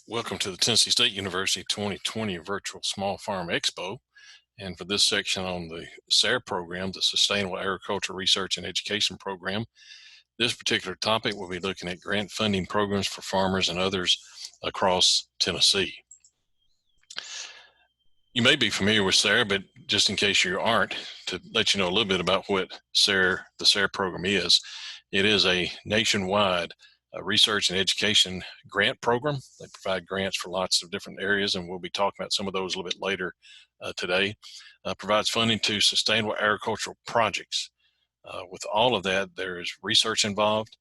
Welcome to the Tennessee State University 2020 Virtual Small Farm Expo. And for this section on the SARE program, the Sustainable Agriculture Research and Education Program, this particular topic will be looking at grant funding programs for farmers and others across Tennessee. You may be familiar with SARE, but just in case you aren't, to let you know a little bit about what the SARE program is, it is a nationwide research and education grant program. They provide grants for lots of different areas, and we'll be talking about some of those a little bit later today. Provides funding to sustainable agricultural projects. With all of that, there is research involved.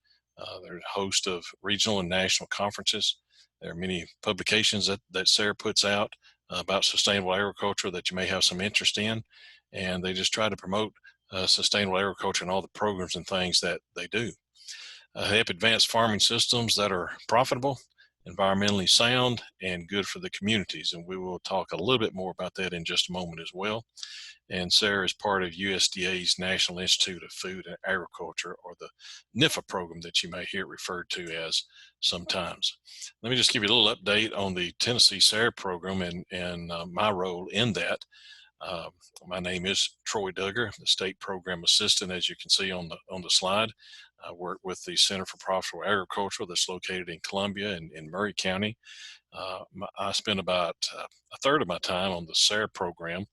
There's a host of regional and national conferences. There are many publications that SARE puts out about sustainable agriculture that you may have some interest in, and they just try to promote sustainable agriculture and all the programs and things that they do. Help advance farming systems that are profitable, environmentally sound, and good for the communities. And we will talk a little bit more about that in just a moment as well. And SARE is part of USDA's National Institute of Food and Agriculture, or the NIFA program that you may hear referred to as sometimes. Let me just give you a little update on the Tennessee SARE program and my role in that. My name is Troy Duggar, the State Program Assistant, as you can see on the slide. I work with the Center for Profitable Agriculture that's located in Columbia and in Murray County. I spend about a third of my time on the SARE program.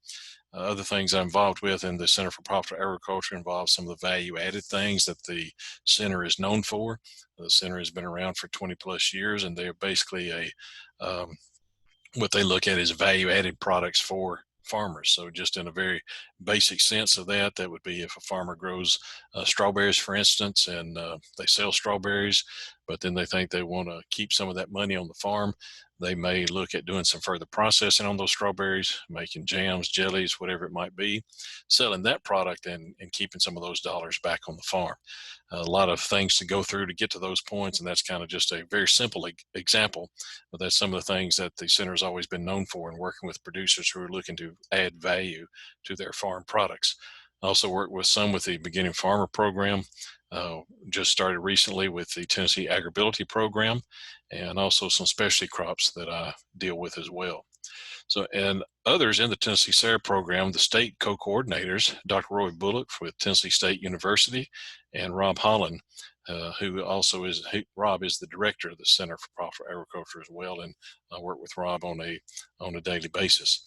Other things I'm involved with in the Center for Profitable Agriculture involve some of the value-added things that the center is known for. The center has been around for 20 plus years, and they're basically what they look at is value-added products for farmers. So just in a very basic sense of that, that would be if a farmer grows strawberries, for instance, and they sell strawberries, but then they think they want to keep some of that money on the farm, they may look at doing some further processing on those strawberries, making jams, jellies, whatever it might be, selling that product and keeping some of those dollars back on the farm. A lot of things to go through to get to those points, and that's kind of just a very simple example, but that's some of the things that the center has always been known for in working with producers who are looking to add value to their farm products. I also work with the Beginning Farmer program. Just started recently with the Tennessee Agribility program, and also some specialty crops that I deal with as well. So, and others in the Tennessee SARE program, the state co-coordinators, Dr. Roy Bullock with Tennessee State University, and Rob Holland, Rob is the director of the Center for Profitable Agriculture as well, and I work with Rob on a daily basis.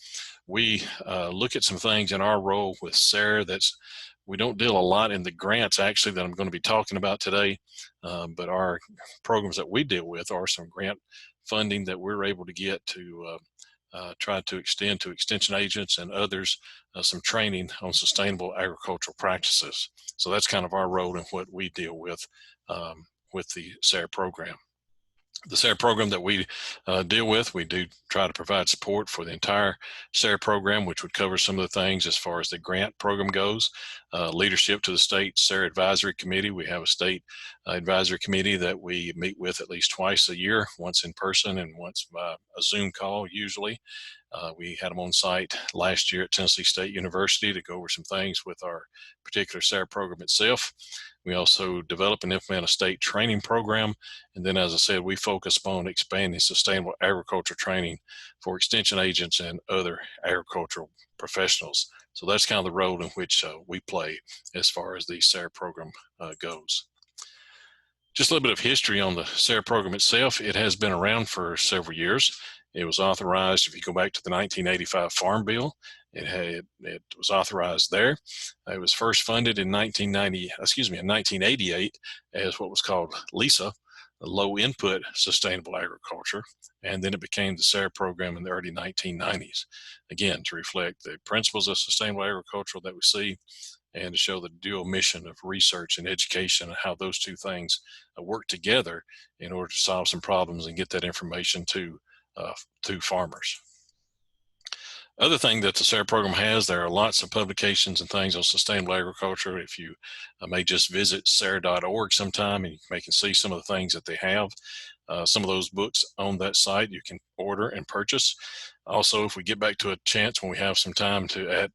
We look at some things in our role with SARE we don't deal a lot in the grants actually that I'm going to be talking about today, but our programs that we deal with are some grant funding that we're able to get to try to extend to extension agents and others some training on sustainable agricultural practices. So that's kind of our role in what we deal with the SARE program. The SARE program that we deal with, we do try to provide support for the entire SARE program, which would cover some of the things as far as the grant program goes. Leadership to the state SARE advisory committee. We have a state advisory committee that we meet with at least twice a year, once in person and once by a Zoom call usually. We had them on site last year at Tennessee State University to go over some things with our particular SARE program itself. We also develop and implement a state training program. And then, as I said, we focus on expanding sustainable agriculture training for extension agents and other agricultural professionals. So that's kind of the role in which we play as far as the SARE program goes. Just a little bit of history on the SARE program itself. It has been around for several years. It was authorized, if you go back to the 1985 Farm Bill, it was authorized there. It was first funded in 1988 as what was called LISA, Low Input Sustainable Agriculture, and then it became the SARE program in the early 1990s, again, to reflect the principles of sustainable agriculture that we see and to show the dual mission of research and education and how those two things work together in order to solve some problems and get that information to farmers. Other thing that the SARE program has, there are lots of publications and things on sustainable agriculture. If you may just visit SARE.org sometime and you can see some of the things that they have. Some of those books on that site you can order and purchase. Also, if we get back to a chance when we have some time to at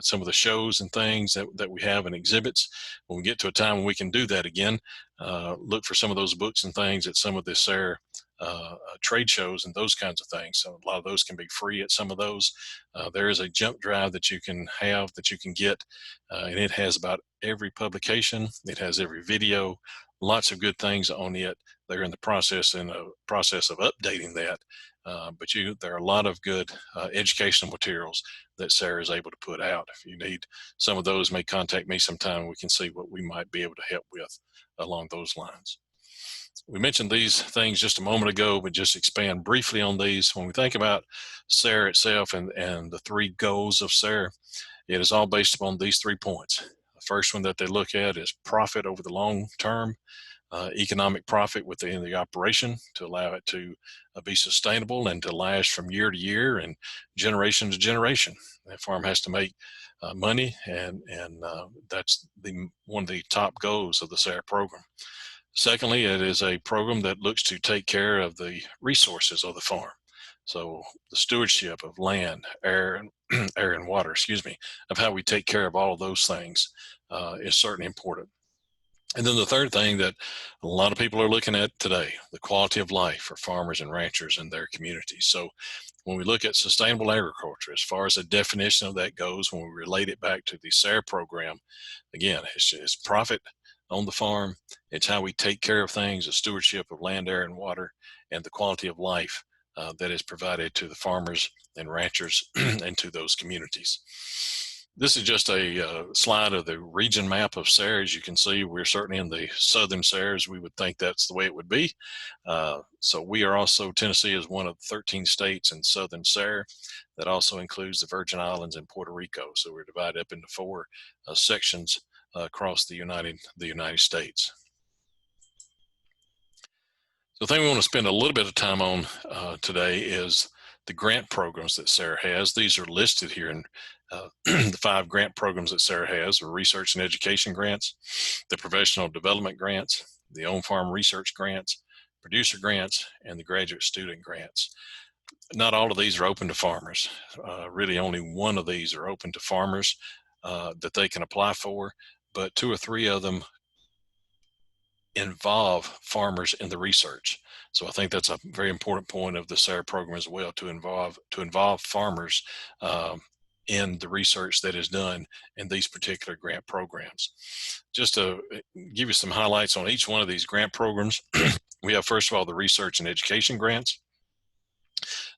some of the shows and things that we have and exhibits, when we get to a time when we can do that again, look for some of those books and things at some of the SARE trade shows and those kinds of things. So a lot of those can be free at some of those. There is a jump drive that you can have that you can get, and it has about every publication. It has every video, lots of good things on it. They're in the process of updating that. But there are a lot of good educational materials that SARE is able to put out. If you need some of those, may contact me sometime. We can see what we might be able to help with along those lines. We mentioned these things just a moment ago, but just expand briefly on these. When we think about SARE itself and the three goals of SARE, it is all based upon these 3 points. The first one that they look at is profit over the long term, economic profit within the operation to allow it to be sustainable and to last from year to year and generation to generation. That farm has to make money, and that's one of the top goals of the SARE program. Secondly, it is a program that looks to take care of the resources of the farm. So the stewardship of land, air, and air and water, of how we take care of all of those things is certainly important. And then the third thing that a lot of people are looking at today, the quality of life for farmers and ranchers in their communities. So when we look at sustainable agriculture, as far as the definition of that goes, when we relate it back to the SARE program, again, it's profit on the farm. It's how we take care of things, the stewardship of land, air, and water, and the quality of life that is provided to the farmers and ranchers and to those communities. This is just a slide of the region map of SARE. As you can see, we're certainly in the southern SAREs. We would think that's the way it would be. So we are also, Tennessee is one of 13 states in southern SARE. That also includes the Virgin Islands and Puerto Rico. So we're divided up into 4 sections across the United States. The thing we want to spend a little bit of time on today is the grant programs that SARE has. These are listed here in the 5 grant programs that SARE has: the research and education grants, the professional development grants, the on-farm research grants, producer grants, and the graduate student grants. Not all of these are open to farmers. Really only one of these are open to farmers that they can apply for, but 2 or 3 of them involve farmers in the research. So I think that's a very important point of the SARE program as well, to involve farmers in the research that is done in these particular grant programs. Just to give you some highlights on each one of these grant programs, we have, first of all, the research and education grants.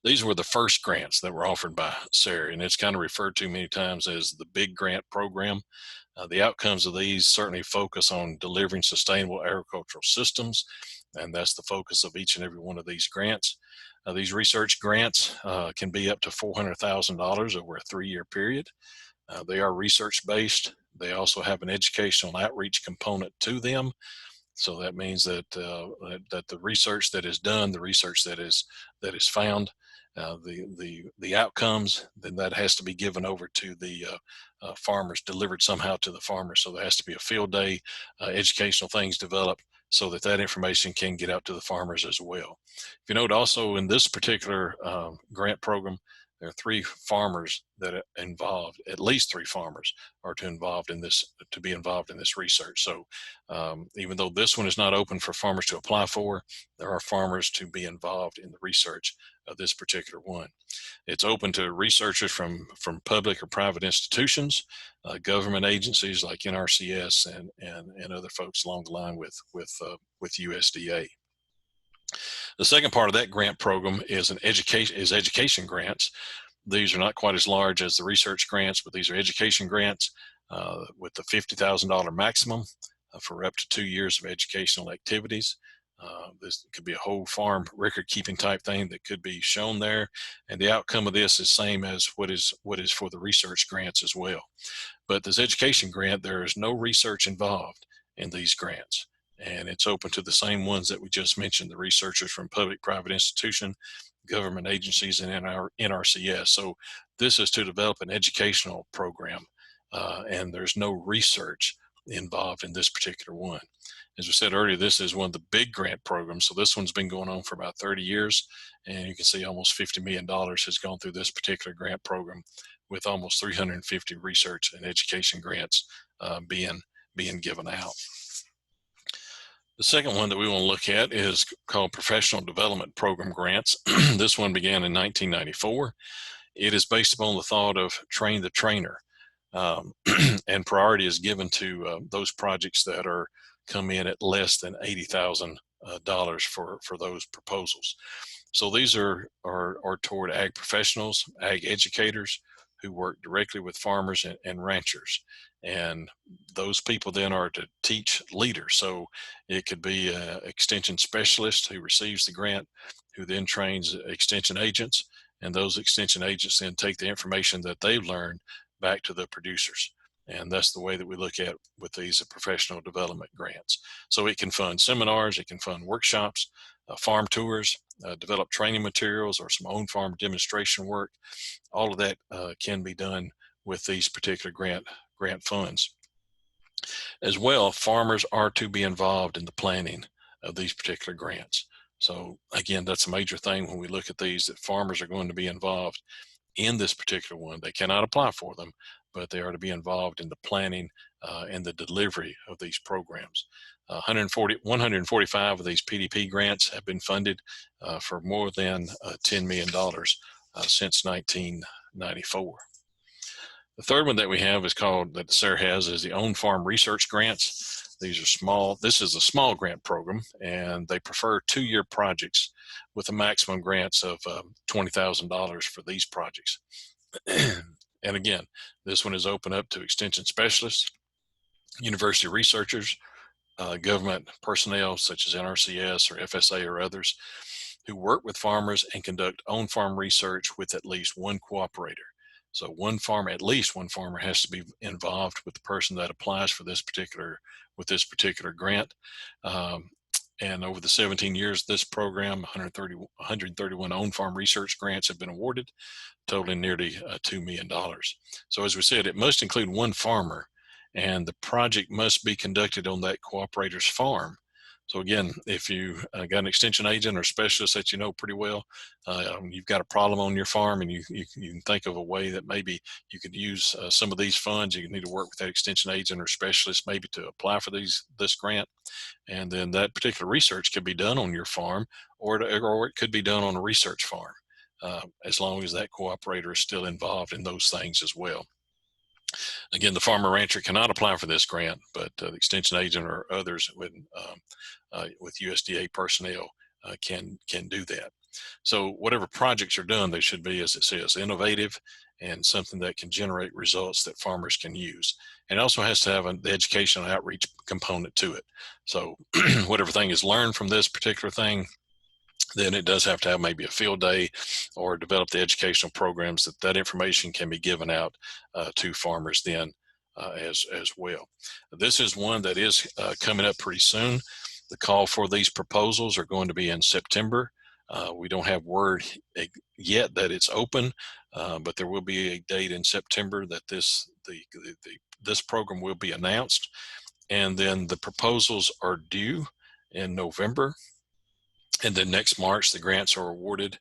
These were the first grants that were offered by SARE, and it's kind of referred to many times as the big grant program. The outcomes of these certainly focus on delivering sustainable agricultural systems, and that's the focus of each and every one of these grants. These research grants can be up to $400,000 over a 3-year period. They are research-based. They also have an educational outreach component to them. So that means that that the research that is done, the research that is found, the outcomes, then that has to be given over to the farmers, delivered somehow to the farmers. So there has to be a field day, educational things developed so that that information can get out to the farmers as well. If you note also in this particular grant program, there are 3 farmers that are involved. At least 3 farmers are to be involved in this research. So even though this one is not open for farmers to apply for, there are farmers to be involved in the research of this particular one. It's open to researchers from public or private institutions, government agencies like NRCS and other folks along the line with USDA. The second part of that grant program is education grants. These are not quite as large as the research grants, but these are education grants with the $50,000 maximum for up to 2 years of educational activities. This could be a whole farm record keeping type thing that could be shown there, and the outcome of this is same as what is for the research grants as well. But this education grant, there is no research involved in these grants, and it's open to the same ones that we just mentioned: the researchers from public, private institution, government agencies, and NRCS. So this is to develop an educational program, and there's no research involved in this particular one. As we said earlier, this is one of the big grant programs. So this one's been going on for about 30 years, and you can see almost $50 million has gone through this particular grant program, with almost 350 research and education grants being given out. The second one that we want to look at is called Professional Development Program Grants. This one began in 1994. It is based upon the thought of train the trainer, and priority is given to those projects that are come in at less than $80,000 for those proposals. So these are toward ag professionals, ag educators who work directly with farmers and ranchers. And those people then are to teach leaders. So it could be an extension specialist who receives the grant, who then trains extension agents, and those extension agents then take the information that they've learned back to the producers. And that's the way that we look at with these professional development grants. So it can fund seminars, it can fund workshops, farm tours, develop training materials, or some on-farm demonstration work. All of that can be done with these particular grant funds. As well, farmers are to be involved in the planning of these particular grants. So again, that's a major thing when we look at these, that farmers are going to be involved in this particular one. They cannot apply for them, but they are to be involved in the planning and the delivery of these programs. 145 of these PDP grants have been funded for more than $10 million since 1994. The third one that we have is called, that SARE has, is the On-Farm Research Grants. These are small. This is a small grant program, and they prefer 2-year projects with a maximum grants of $20,000 for these projects. And again, this one is open up to extension specialists, university researchers, government personnel such as NRCS or FSA or others who work with farmers and conduct on-farm research with at least one cooperator. So at least one farmer has to be involved with the person that applies for this particular grant. And over the 17 years of this program, 131 on-farm research grants have been awarded, totaling nearly $2 million. So as we said, it must include one farmer, and the project must be conducted on that cooperator's farm. So again, if you got an extension agent or specialist that you know pretty well, you've got a problem on your farm, and you can think of a way that maybe you could use some of these funds, you need to work with that extension agent or specialist maybe to apply for this grant. And then that particular research could be done on your farm, or it could be done on a research farm, as long as that cooperator is still involved in those things as well. Again, the farmer rancher cannot apply for this grant, but the extension agent or others with USDA personnel can do that. So whatever projects are done, they should be, as it says, innovative and something that can generate results that farmers can use. And it also has to have the educational outreach component to it. So whatever thing is learned from this particular thing, then it does have to have maybe a field day or develop the educational programs that information can be given out to farmers then as well. This is one that is coming up pretty soon. The call for these proposals are going to be in September. We don't have word yet that it's open, but there will be a date in September that this program will be announced, and then the proposals are due in November. And then next March, the grants are awarded.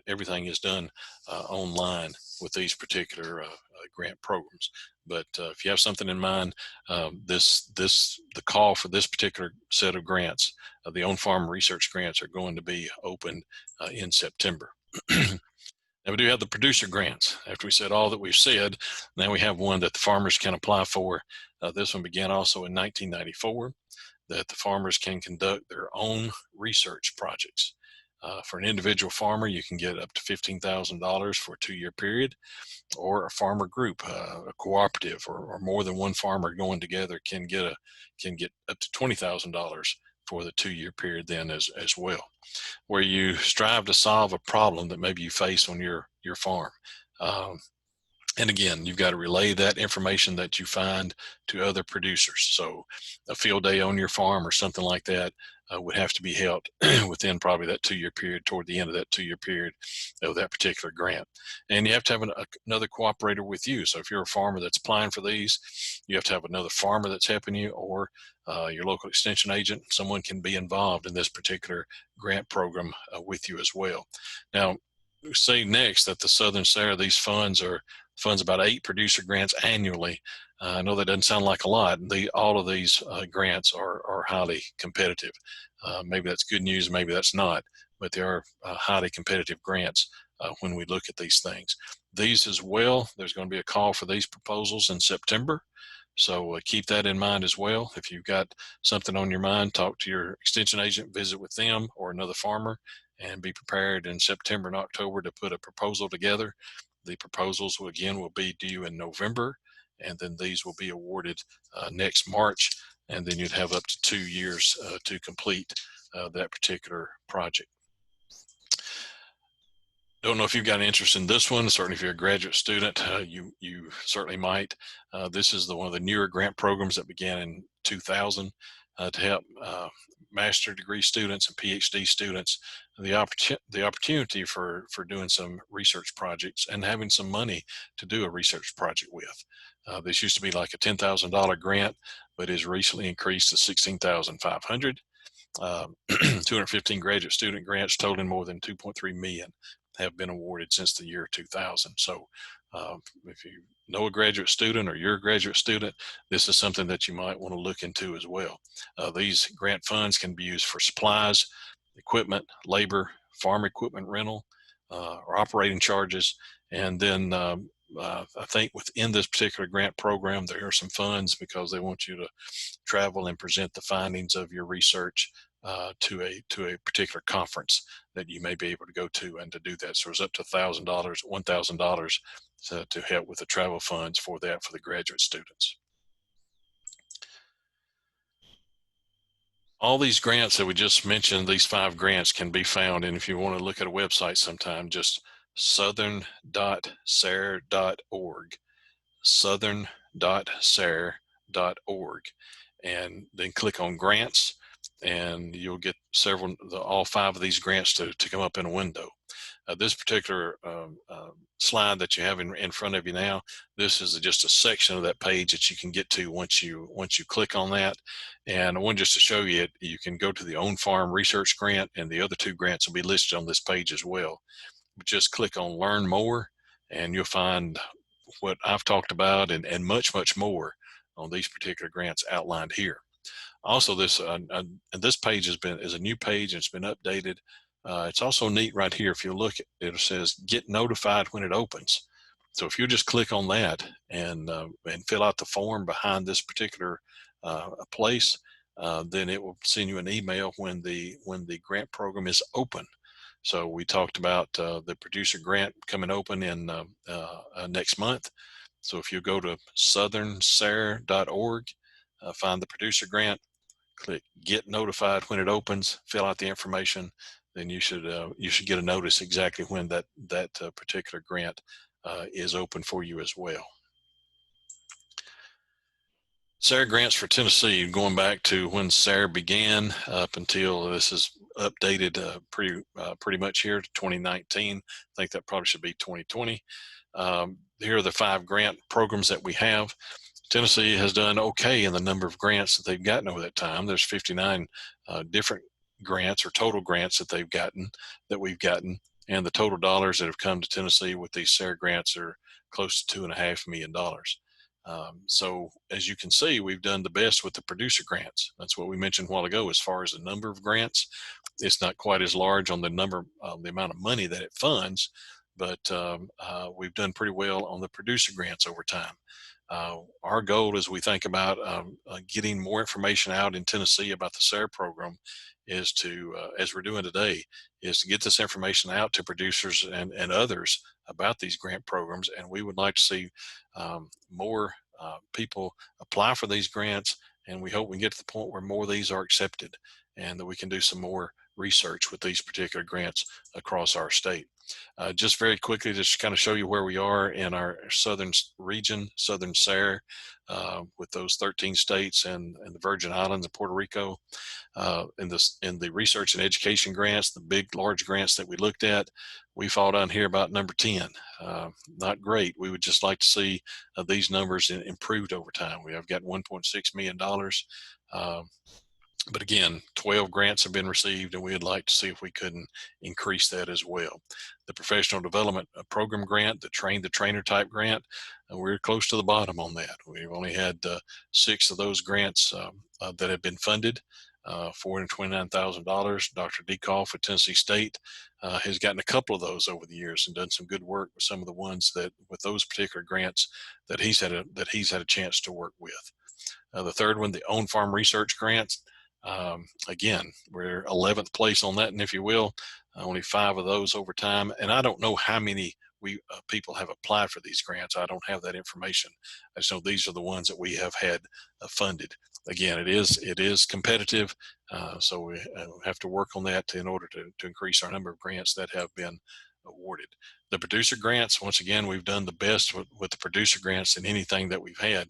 Everything is done online with these particular grant programs. But if you have something in mind, the call for this particular set of grants, the on-farm research grants, are going to be opened in September. Now we do have the producer grants. After we said all that we've said, now we have one that the farmers can apply for. This one began also in 1994. That the farmers can conduct their own research projects. For an individual farmer, you can get up to $15,000 for a 2-year period, or a farmer group, a cooperative, or more than one farmer going together can get up to $20,000 for the 2-year period then as well, where you strive to solve a problem that maybe you face on your farm. And again, you've got to relay that information that you find to other producers. So a field day on your farm or something like that would have to be held within probably that 2-year period, toward the end of that 2-year period of that particular grant. And you have to have another cooperator with you. So if you're a farmer that's applying for these, you have to have another farmer that's helping you, or your local extension agent. Someone can be involved in this particular grant program with you as well. Now, say next that the Southern SARE, these funds are funds about 8 producer grants annually. I know that doesn't sound like a lot. All of these grants are highly competitive. Maybe that's good news, maybe that's not, but they are highly competitive grants when we look at these things. These as well, there's going to be a call for these proposals in September. So keep that in mind as well. If you've got something on your mind, talk to your extension agent, visit with them or another farmer, and be prepared in September and October to put a proposal together. The proposals will be due in November, and then these will be awarded next March, and then you'd have up to 2 years to complete that particular project. Don't know if you've got an interest in this one. Certainly if you're a graduate student, you certainly might. This is one of the newer grant programs that began in 2000 to help master degree students and PhD students the opportunity for doing some research projects and having some money to do a research project with. This used to be like a $10,000 grant, but is recently increased to $16,500. 215 graduate student grants totaling more than 2.3 million have been awarded since the year 2000. So if you know a graduate student or you're a graduate student, this is something that you might want to look into as well. These grant funds can be used for supplies, equipment, labor, farm equipment rental, or operating charges. And then I think within this particular grant program, there are some funds because they want you to travel and present the findings of your research to a particular conference that you may be able to go to and to do that. So it's up to $1,000 to help with the travel funds for that for the graduate students. All these grants that we just mentioned, these 5 grants can be found, and if you want to look at a website sometime, just southern.sare.org, southern.sare.org, and then click on grants, and you'll get all 5 of these grants to come up in a window. This particular slide that you have in front of you now, this is just a section of that page that you can get to once you click on that. And I want just to show you, you can go to the On Farm Research Grant, and the other 2 grants will be listed on this page as well. Just click on Learn More, and you'll find what I've talked about and much more on these particular grants outlined here. Also, this page is a new page, and it's been updated. It's also neat right here. If you look, it says get notified when it opens. So if you just click on that and fill out the form behind this particular place, then it will send you an email when the grant program is open. So we talked about the producer grant coming open in next month. So if you go to southernsare.org, find the producer grant, click get notified when it opens, fill out the information, then you should get a notice exactly when that particular grant is open for you as well. SARE grants for Tennessee, going back to when SARE began up until this is updated pretty much here to 2019. I think that probably should be 2020. Here are the 5 grant programs that we have. Tennessee has done okay in the number of grants that they've gotten over that time. There's 59 different grants or total grants that we've gotten, and the total dollars that have come to Tennessee with these SARE grants are close to $2.5 million. So as you can see, we've done the best with the producer grants. That's what we mentioned a while ago. As far as the number of grants, it's not quite as large on the amount of money that it funds, but we've done pretty well on the producer grants over time. Our goal as we think about getting more information out in Tennessee about the SARE program is to, as we're doing today, is to get this information out to producers and others about these grant programs. And we would like to see more people apply for these grants, and we hope we can get to the point where more of these are accepted and that we can do some more research with these particular grants across our state. Just very quickly, just kind of show you where we are in our southern region, Southern SARE, with those 13 states and the Virgin Islands and Puerto Rico. In the research and education grants, the big, large grants that we looked at, we fall down here about number 10. Not great. We would just like to see these numbers improved over time. We have got $1.6 million But again, 12 grants have been received, and we'd like to see if we couldn't increase that as well. The professional development program grant, the train the trainer type grant, we're close to the bottom on that. We've only had 6 of those grants that have been funded. $429,000. Dr. Dekoff at Tennessee State has gotten a couple of those over the years and done some good work with some of the ones that, with those particular grants, that he's had a chance to work with. The third one, the Own Farm Research Grants. Again, we're 11th place on that, and if you will, only 5 of those over time. And I don't know how many people have applied for these grants. I don't have that information. I just know these are the ones that we have had funded. Again, it is competitive, so we have to work on that in order to increase our number of grants that have been awarded. The producer grants, once again, we've done the best with the producer grants than anything that we've had.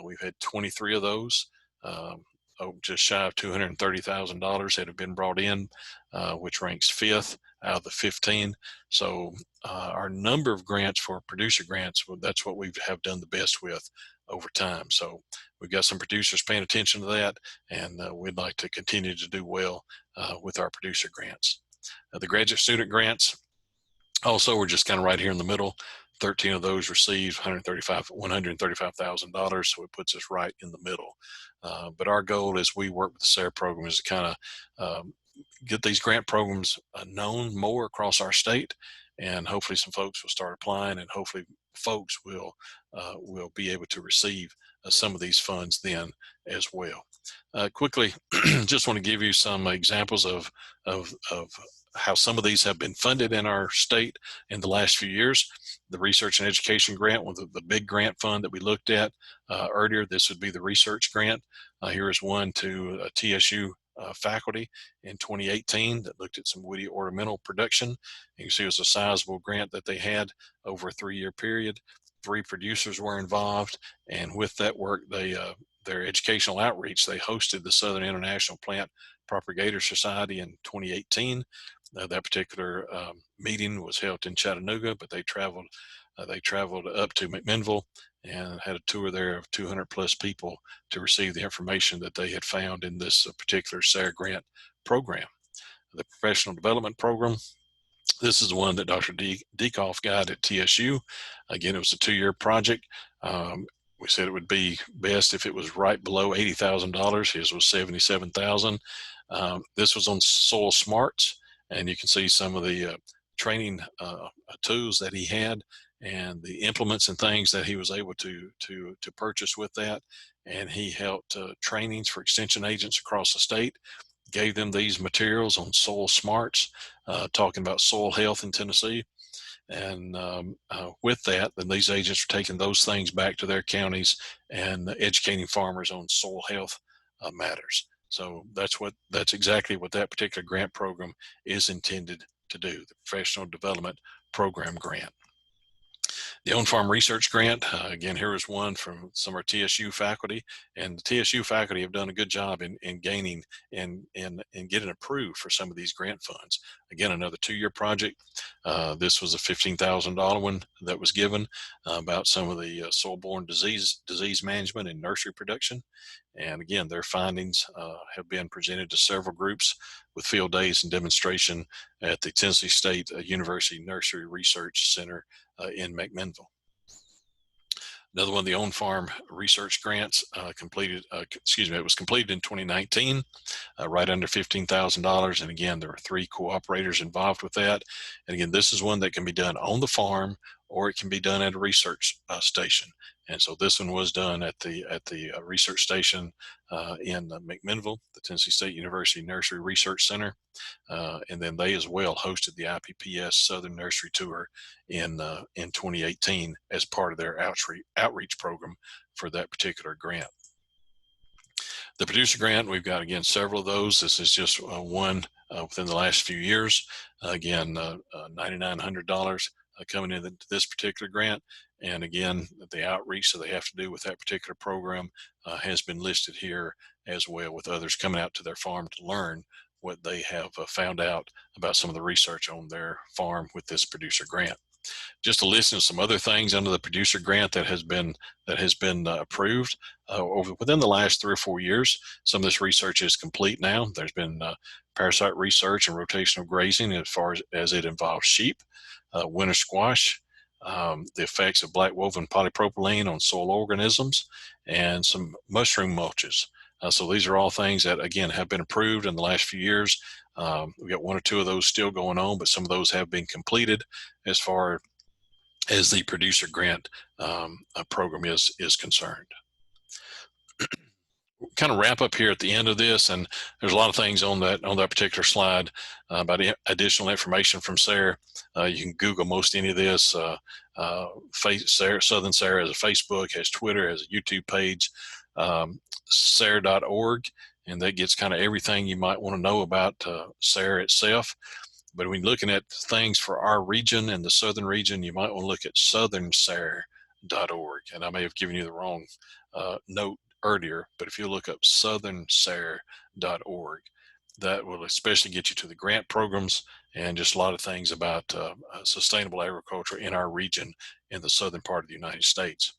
We've had 23 of those. Just shy of $230,000 that have been brought in, which ranks 5th out of the 15. So our number of grants for producer grants, that's what we have done the best with over time. So we've got some producers paying attention to that, and we'd like to continue to do well with our producer grants. The graduate student grants, also, we're just kind of right here in the middle. 13 of those received $135,000, so it puts us right in the middle. But our goal as we work with the SARE program is to kind of get these grant programs known more across our state, and hopefully some folks will start applying, and hopefully folks will be able to receive some of these funds then as well. Quickly, just want to give you some examples of how some of these have been funded in our state in the last few years. The research and education grant, one of the big grant fund that we looked at earlier, this would be the research grant. Here is one to TSU faculty in 2018 that looked at some woody ornamental production. You can see it was a sizable grant that they had over a 3-year period. 3 producers were involved, and with that work, their educational outreach, they hosted the Southern International Plant Propagator Society in 2018. That particular meeting was held in Chattanooga, but they traveled up to McMinnville and had a tour there of 200 plus people to receive the information that they had found in this particular SARE grant program. The professional development program, this is the one that Dr. Dekoff got at TSU. Again, it was a 2-year project. We said it would be best if it was right below $80,000. His was $77,000. This was on Soil Smarts, and you can see some of the training tools that he had and the implements and things that he was able to purchase with that. And he held trainings for extension agents across the state, gave them these materials on Soil Smarts, talking about soil health in Tennessee. And with that, then these agents are taking those things back to their counties and educating farmers on soil health matters. So that's exactly what that particular grant program is intended to do, the Professional Development Program grant. The Own Farm Research Grant, again, here is one from some of our TSU faculty, and the TSU faculty have done a good job in gaining and getting approved for some of these grant funds. Again, another 2-year project. This was a $15,000 one that was given about some of the soil-borne disease management and nursery production. And again, their findings have been presented to several groups with field days and demonstration at the Tennessee State University Nursery Research Center in McMinnville. Another one, the Own Farm Research Grants, it was completed in 2019, right under $15,000. And again, there were 3 cooperators involved with that. And again, this is one that can be done on the farm, or it can be done at a research station. And so this one was done at the research station in McMinnville, the Tennessee State University Nursery Research Center. And then they as well hosted the IPPS Southern Nursery Tour in 2018 as part of their outreach program for that particular grant. The producer grant, we've got, again, several of those. This is just one within the last few years. Again, $9,900 coming into this particular grant. And again, the outreach that they have to do with that particular program has been listed here as well, with others coming out to their farm to learn what they have found out about some of the research on their farm with this producer grant. Just to listen to some other things under the producer grant that has been approved over within the last 3 or 4 years. Some of this research is complete now. There's been parasite research and rotational grazing as far as it involves sheep, winter squash, the effects of black woven polypropylene on soil organisms, and some mushroom mulches. So these are all things that, again, have been approved in the last few years. We've got 1 or 2 of those still going on, but some of those have been completed as far as the producer grant program is concerned. Kind of wrap up here at the end of this, and there's a lot of things on that particular slide about additional information from SARE. You can Google most any of this. Southern SARE has a Facebook, has Twitter, has a YouTube page, SARE.org, and that gets kind of everything you might want to know about SARE itself. But when looking at things for our region and the southern region, you might want to look at southernsare.org. And I may have given you the wrong note earlier, but if you look up southernsare.org, that will especially get you to the grant programs and just a lot of things about sustainable agriculture in our region in the southern part of the United States.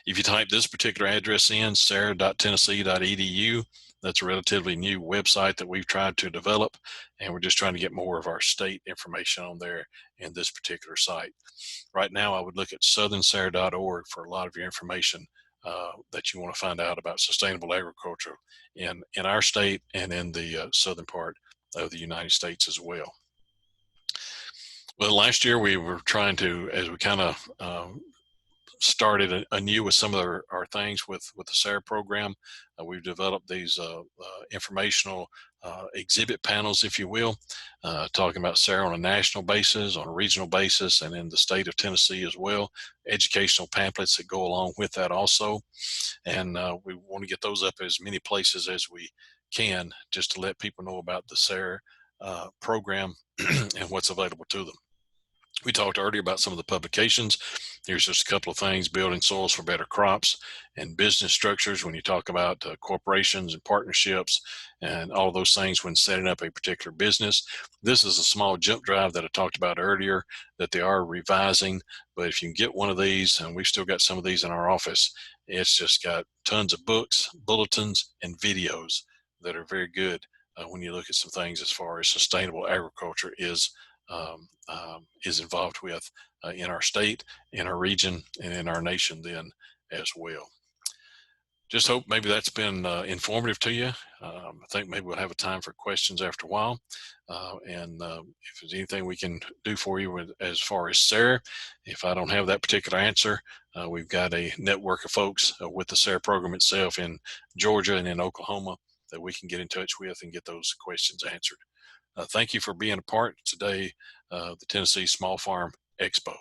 If you type this particular address in, sare.tennessee.edu, that's a relatively new website that we've tried to develop, and we're just trying to get more of our state information on there in this particular site. Right now, I would look at southernsare.org for a lot of your information that you want to find out about sustainable agriculture in our state and in the southern part of the United States as well. Well, last year we were trying to, as we kind of started anew with some of our things with the SARE program. We've developed these informational exhibit panels, if you will, talking about SARE on a national basis, on a regional basis, and in the state of Tennessee as well. Educational pamphlets that go along with that also. And we want to get those up as many places as we can, just to let people know about the SARE program and what's available to them. We talked earlier about some of the publications. Here's just a couple of things: building soils for better crops, and business structures when you talk about corporations and partnerships and all of those things when setting up a particular business. This is a small jump drive that I talked about earlier that they are revising, but if you can get one of these, and we've still got some of these in our office, it's just got tons of books, bulletins, and videos that are very good when you look at some things as far as sustainable agriculture is involved with in our state, in our region, and in our nation then as well. Just hope maybe that's been informative to you. I think maybe we'll have a time for questions after a while. And if there's anything we can do for you as far as SARE, if I don't have that particular answer, we've got a network of folks with the SARE program itself in Georgia and in Oklahoma that we can get in touch with and get those questions answered. Thank you for being a part today of the Tennessee Small Farm Expo.